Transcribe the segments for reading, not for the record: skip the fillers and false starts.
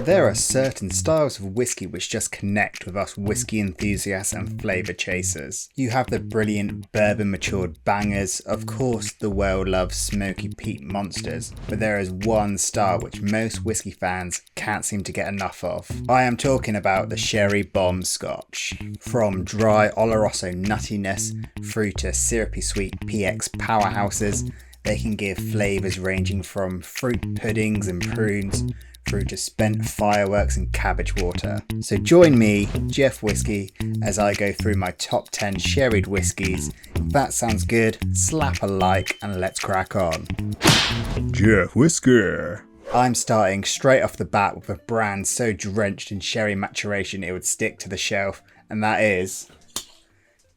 There are certain styles of whiskey which just connect with us whiskey enthusiasts and flavour chasers. You have the brilliant bourbon matured bangers, of course the well-loved smoky peat monsters, but there is one style which most whiskey fans can't seem to get enough of. I am talking about the Sherry Bomb Scotch. From dry Oloroso nuttiness through to syrupy sweet PX powerhouses, they can give flavours ranging from fruit puddings and prunes through to spent fireworks and cabbage water. So join me, Jeff Whisky, as I go through my top 10 Sherried Whiskies. If that sounds good, slap a like and let's crack on. Jeff Whisky. I'm starting straight off the bat with a brand so drenched in sherry maturation it would stick to the shelf, and that is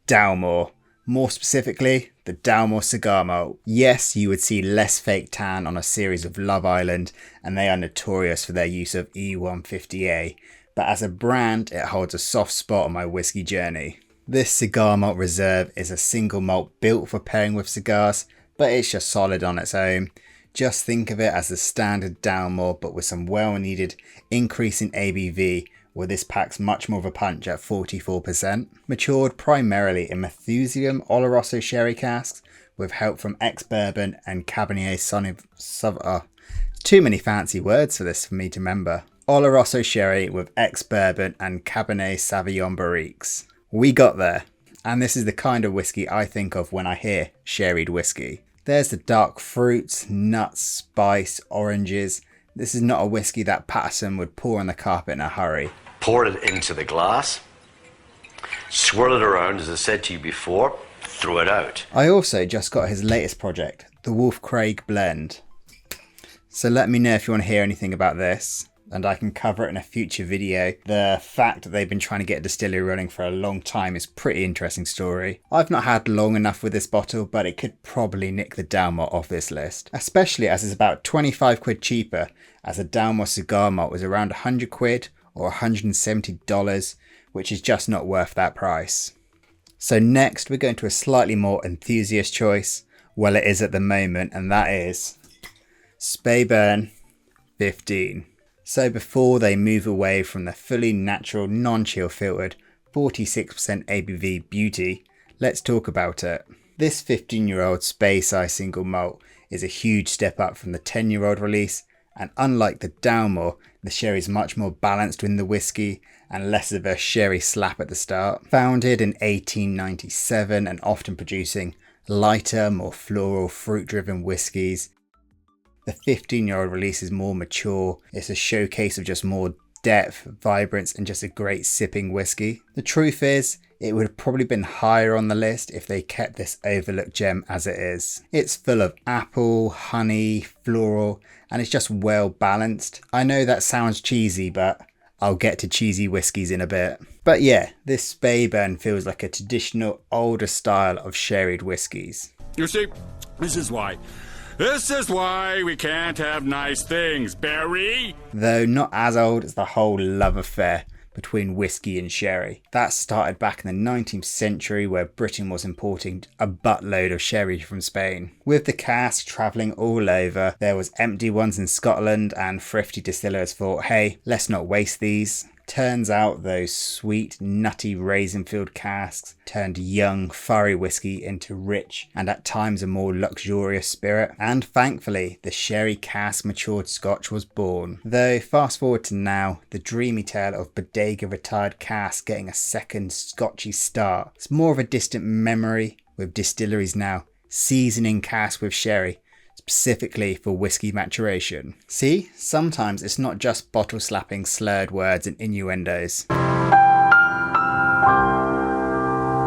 Dalmore. More specifically, the Dalmore cigar malt. Yes, you would see less fake tan on a series of Love Island, and they are notorious for their use of E150A, but as a brand, it holds a soft spot on my whiskey journey. This cigar malt reserve is a single malt built for pairing with cigars, but it's just solid on its own. Just think of it as the standard Dalmore, but with some well-needed increase in ABV, where this packs much more of a punch at 44%. Matured primarily in Methusium Oloroso sherry casks, with help from ex-bourbon and Cabernet Sauvignon. Too many fancy words for this for me to remember. Oloroso sherry with ex-bourbon and Cabernet Sauvignon barriques. We got there, and this is the kind of whiskey I think of when I hear Sherried whiskey. There's the dark fruits, nuts, spice, oranges. This is not a whiskey that Patterson would pour on the carpet in a hurry. Pour it into the glass, swirl it around, as I said to you before, throw it out. I also just got his latest project, the Wolf Craig blend. So let me know if you want to hear anything about this, and I can cover it in a future video. The fact that they've been trying to get a distillery running for a long time is a pretty interesting story. I've not had long enough with this bottle, but it could probably nick the Dalmore off this list, especially as it's about 25 quid cheaper, as a Dalmore cigar malt was around 100 quid or $170, which is just not worth that price. So next we're going to a slightly more enthusiast choice, well it is at the moment, and that is Speyburn 15. So before they move away from the fully natural non-chill filtered 46% ABV beauty, let's talk about it. This 15-year-old Speyside single malt is a huge step up from the 10-year-old release, and unlike the Dalmore, the sherry is much more balanced in the whiskey and less of a sherry slap at the start. Founded in 1897 and often producing lighter, more floral, fruit-driven whiskies, the 15-year-old release is more mature. It's a showcase of just more depth, vibrance, and just a great sipping whiskey. The truth is, it would have probably been higher on the list if they kept this overlooked gem as it is. It's full of apple, honey, floral, and it's just well balanced. I know that sounds cheesy, but I'll get to cheesy whiskies in a bit. But yeah, this Speyburn feels like a traditional older style of sherried whiskies. You see, this is why we can't have nice things, Barry. Though not as old as the whole love affair between whiskey and sherry. That started back in the 19th century, where Britain was importing a buttload of sherry from Spain. With the cask travelling all over, there was empty ones in Scotland, and thrifty distillers thought, hey, let's not waste these. Turns out those sweet, nutty raisin-filled casks turned young, furry whiskey into rich and at times a more luxurious spirit. And thankfully, the sherry cask matured Scotch was born. Though, fast forward to now, the dreamy tale of bodega retired cask getting a second Scotchy start. It's more of a distant memory, with distilleries now seasoning cask with sherry, specifically for whiskey maturation. See, sometimes it's not just bottle slapping slurred words and innuendos.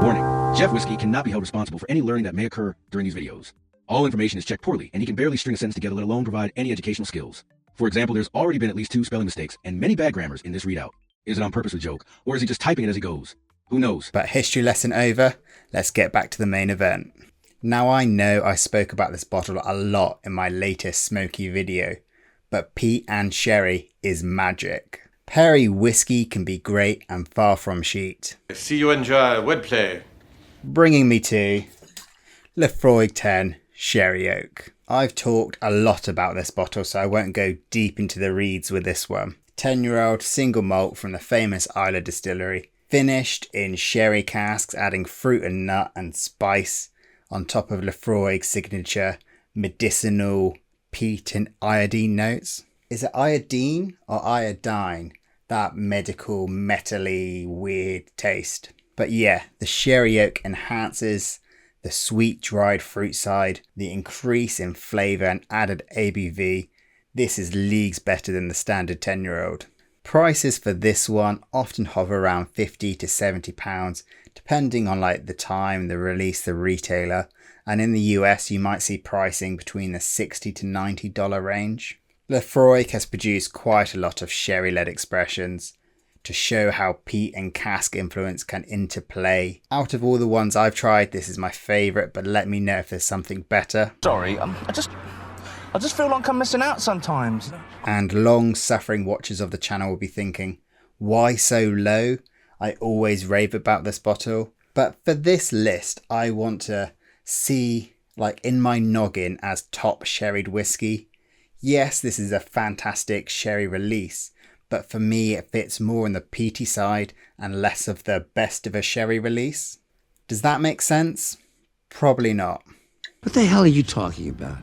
Warning, Jeff Whisky cannot be held responsible for any learning that may occur during these videos. All information is checked poorly, and he can barely string a sentence together, let alone provide any educational skills. For example, there's already been at least 2 spelling mistakes and many bad grammars in this readout. Is it on purpose or joke, or is he just typing it as he goes? Who knows? But history lesson over, let's get back to the main event. Now I know I spoke about this bottle a lot in my latest smoky video, but peat and sherry is magic. Perry whiskey can be great and far from sheet. See you enjoy wordplay. Bringing me to Laphroaig 10 Sherry Oak. I've talked a lot about this bottle, so I won't go deep into the reeds with this one. 10-year-old single malt from the famous Islay distillery, finished in sherry casks, adding fruit and nut and spice on top of Laphroaig's signature medicinal peat and iodine notes. Is it iodine or iodine? That medical, metally, weird taste. But yeah, the sherry oak enhances the sweet dried fruit side, the increase in flavour and added ABV. This is leagues better than the standard 10-year-old. Prices for this one often hover around £50 to £70, depending on like the time, the release, the retailer. And in the US, you might see pricing between the $60 to $90 range. Laphroaig has produced quite a lot of sherry-led expressions to show how peat and cask influence can interplay. Out of all the ones I've tried, this is my favourite, but let me know if there's something better. Sorry, I just feel like I'm missing out sometimes. And long-suffering watchers of the channel will be thinking, why so low? I always rave about this bottle. But for this list, I want to see, like in my noggin, as top sherried whiskey. Yes, this is a fantastic sherry release, but for me it fits more in the peaty side and less of the best of a sherry release. Does that make sense? Probably not. What the hell are you talking about?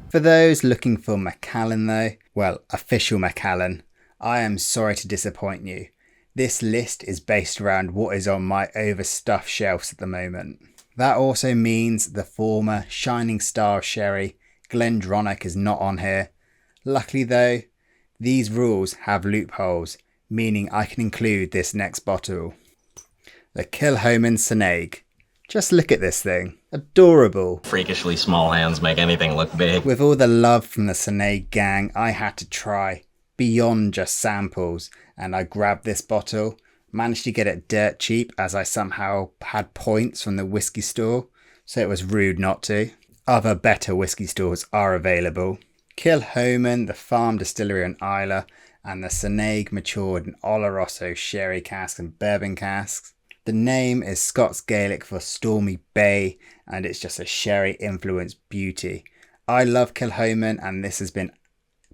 For those looking for Macallan though, well, official Macallan, I am sorry to disappoint you. This list is based around what is on my overstuffed shelves at the moment. That also means the former shining star of sherry, Glendronach, is not on here. Luckily though, these rules have loopholes, meaning I can include this next bottle. The Kilchoman Sanaig. Just look at this thing. Adorable. Freakishly small hands make anything look big. With all the love from the Sanaig gang, I had to try beyond just samples, and I grabbed this bottle. Managed to get it dirt cheap as I somehow had points from the whiskey store, so it was rude not to. Other better whiskey stores are available. Kilchoman, the farm distillery in Islay, and the Sanaig matured in Oloroso sherry casks and bourbon casks. The name is Scots Gaelic for stormy bay, and it's just a sherry influenced beauty. I love Kilchoman, and this has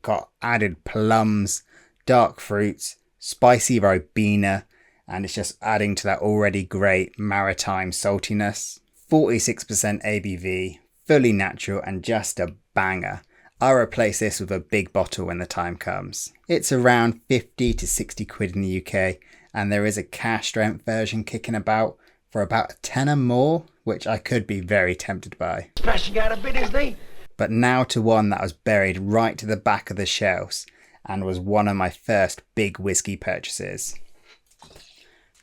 got added plums, dark fruits, spicy ribena, and it's just adding to that already great maritime saltiness. 46% ABV, fully natural and just a banger. I'll replace this with a big bottle when the time comes. It's around 50 to 60 quid in the UK, and there is a cash strength version kicking about for about a tenner more, which I could be very tempted by. Splashing out a bit, is they? But now to one that was buried right to the back of the shelves and was one of my first big whiskey purchases.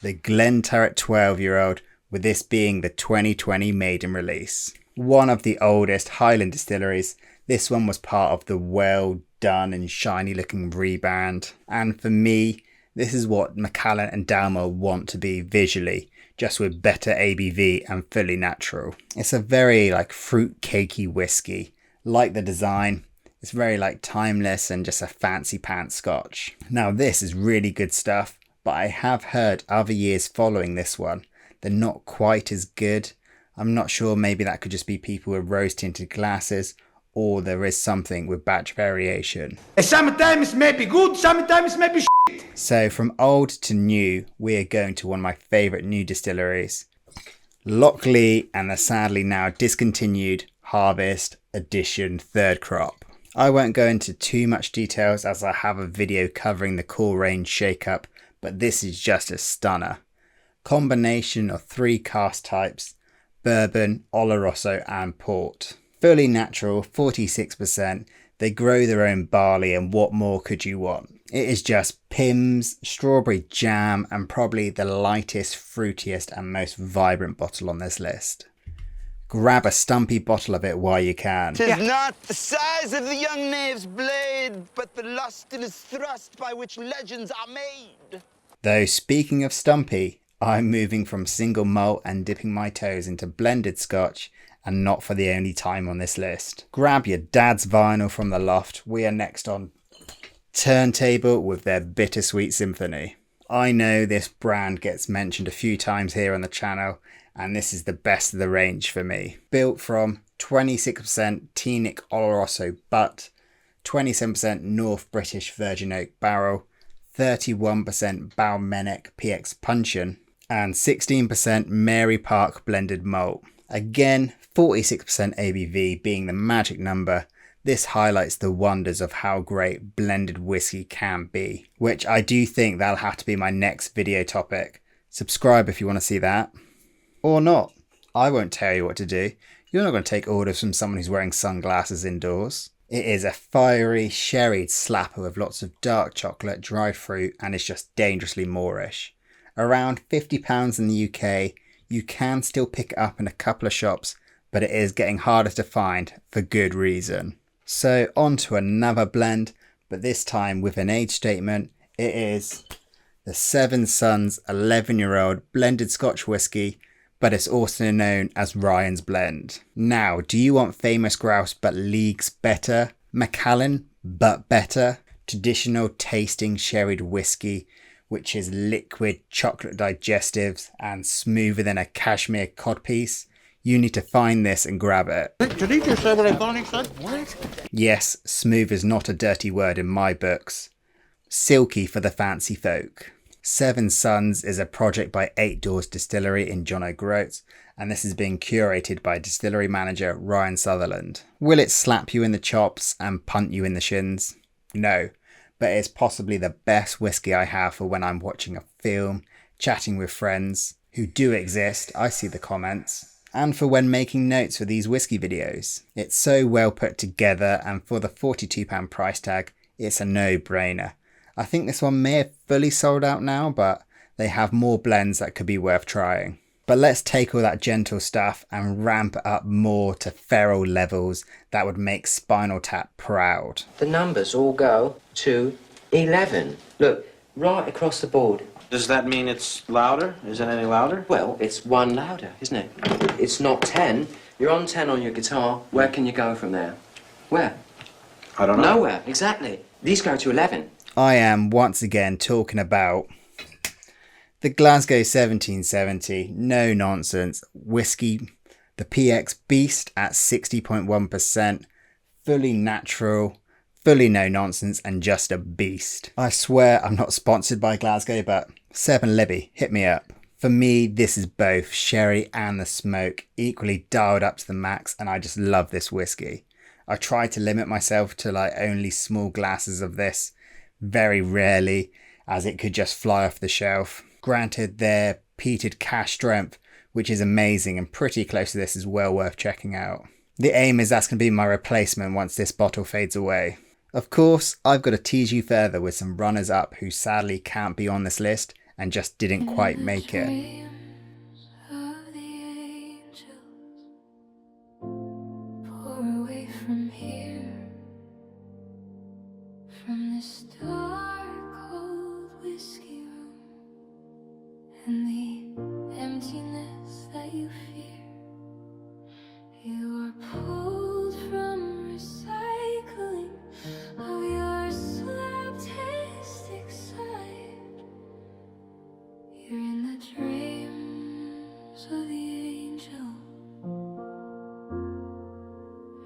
The Glenturret 12-year-old, with this being the 2020 maiden release. One of the oldest Highland distilleries, this one was part of the well done and shiny looking rebrand. And for me, this is what Macallan and Dalmore want to be visually, just with better ABV and fully natural. It's a very fruit cakey whiskey. Like the design, it's very timeless and just a fancy pants scotch. Now this is really good stuff, but I have heard other years following this one, they're not quite as good. I'm not sure, maybe that could just be people with rose tinted glasses, or there is something with batch variation. Sometimes it may be good, sometimes it may be shit. So from old to new, we are going to one of my favourite new distilleries. Lochlea and the sadly now discontinued Harvest Edition third crop. I won't go into too much details as I have a video covering the core range shake-up, but this is just a stunner. Combination of 3 cask types, bourbon, Oloroso and port. Fully natural, 46%. They grow their own barley, and what more could you want? It is just Pimm's, strawberry jam, and probably the lightest, fruitiest and most vibrant bottle on this list. Grab a stumpy bottle of it while you can. 'Tis not the size of the young knave's blade, but the lust in his thrust by which legends are made. Though speaking of stumpy, I'm moving from single malt and dipping my toes into blended scotch, and not for the only time on this list. Grab your dad's vinyl from the loft. We are next on Turntable with their Bittersweet Symphony. I know this brand gets mentioned a few times here on the channel, and this is the best of the range for me. Built from 26% Teaneck Oloroso butt, 27% North British Virgin Oak barrel, 31% Balmenic PX Puncheon, and 16% Mary Park Blended Malt. Again, 46% ABV being the magic number. This highlights the wonders of how great blended whiskey can be, which I do think that'll have to be my next video topic. Subscribe if you want to see that. Or not. I won't tell you what to do. You're not going to take orders from someone who's wearing sunglasses indoors. It is a fiery, sherried slapper with lots of dark chocolate, dried fruit, and is just dangerously Moorish. Around £50 in the UK, you can still pick it up in a couple of shops, but it is getting harder to find for good reason. So on to another blend, but this time with an age statement. It is the Seven Sons 11-year-old blended Scotch whisky, but it's also known as Ryan's Blend. Now, do you want famous grouse but leagues better? Macallan but better? Traditional tasting sherried whiskey, which is liquid chocolate digestives and smoother than a cashmere codpiece? You need to find this and grab it. Did he just say what I thought he said? What? Yes, smooth is not a dirty word in my books. Silky for the fancy folk. Seven Sons is a project by 8 Doors Distillery in John O'Groats, and this is being curated by distillery manager Ryan Sutherland. Will it slap you in the chops and punt you in the shins? No, but it's possibly the best whiskey I have for when I'm watching a film, chatting with friends who do exist, I see the comments, and for when making notes for these whiskey videos. It's so well put together, and for the £42 price tag, it's a no-brainer. I think this one may have fully sold out now, but they have more blends that could be worth trying. But let's take all that gentle stuff and ramp it up more to feral levels that would make Spinal Tap proud. The numbers all go to 11. Look, right across the board. Does that mean it's louder? Is it any louder? Well, it's one louder, isn't it? It's not 10. You're on 10 on your guitar. Where can you go from there? Where? I don't know. Nowhere, exactly. These go to 11. I am once again talking about the Glasgow 1770 no nonsense whiskey, the PX Beast at 60.1%, fully natural, fully no nonsense, and just a beast. I swear I'm not sponsored by Glasgow, but Seven Libby, hit me up. For me, this is both sherry and the smoke equally dialed up to the max, and I just love this whiskey. I try to limit myself to only small glasses of this, very rarely, as it could just fly off the shelf. Granted, their peated cask strength, which is amazing and pretty close to this, is well worth checking out. The aim is that's going to be my replacement once this bottle fades away. Of course, I've got to tease you further with some runners up who sadly can't be on this list and just didn't quite make it. From this dark, cold whiskey room, and the emptiness that you fear, you are pulled from recycling of your slaptastic side. You're in the dreams of the angel.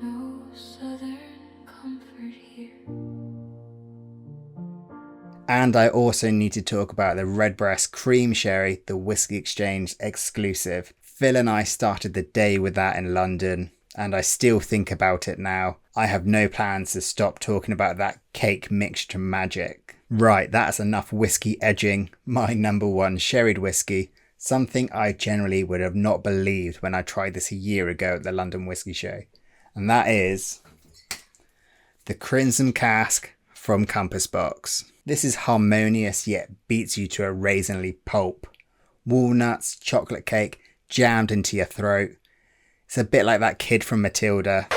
No southern comfort here. And I also need to talk about the Redbreast Cream Sherry, the Whisky Exchange exclusive. Phil and I started the day with that in London, and I still think about it now. I have no plans to stop talking about that cake mixture magic. Right, that's enough whiskey edging. My number one sherried whiskey, something I generally would have not believed when I tried this a year ago at the London Whisky Show. And that is the Crimson Cask from Compass Box. This is harmonious yet beats you to a raisinly pulp. Walnuts, chocolate cake, jammed into your throat. It's a bit like that kid from Matilda.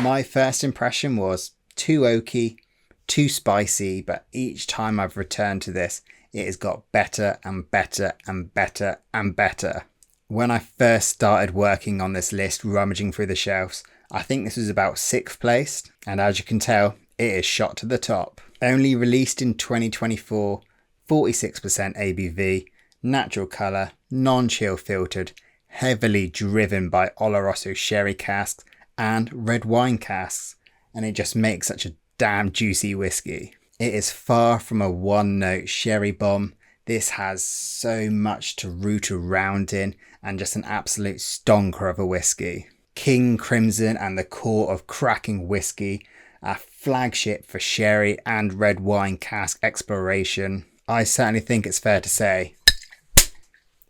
My first impression was too oaky, too spicy, but each time I've returned to this, it has got better and better and better and better. When I first started working on this list, rummaging through the shelves, I think this was about 6th place, and as you can tell, it is shot to the top. Only released in 2024, 46% ABV, natural colour, non-chill filtered, heavily driven by Oloroso sherry casks, and red wine casks, and it just makes such a damn juicy whiskey. It is far from a one-note sherry bomb. This has so much to root around in and just an absolute stonker of a whiskey. King Crimson and the core of cracking whiskey, a flagship for sherry and red wine cask exploration. I certainly think it's fair to say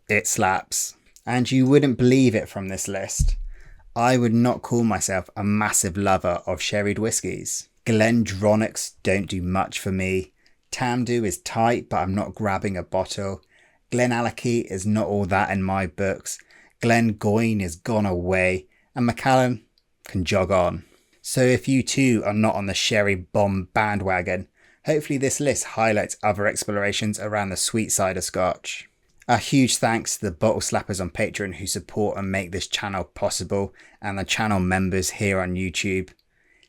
it slaps. And you wouldn't believe it from this list. I would not call myself a massive lover of sherried whiskies. Glendronachs don't do much for me. Tamdhu is tight, but I'm not grabbing a bottle. Glenallachie is not all that in my books. Glengoyne is gone away, and Macallan can jog on. So if you too are not on the sherry bomb bandwagon, hopefully this list highlights other explorations around the sweet side of Scotch. A huge thanks to the bottle slappers on Patreon who support and make this channel possible, and the channel members here on YouTube.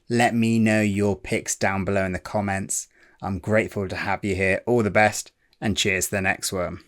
Let me know your picks down below in the comments. I'm grateful to have you here. All the best, and cheers to the next one.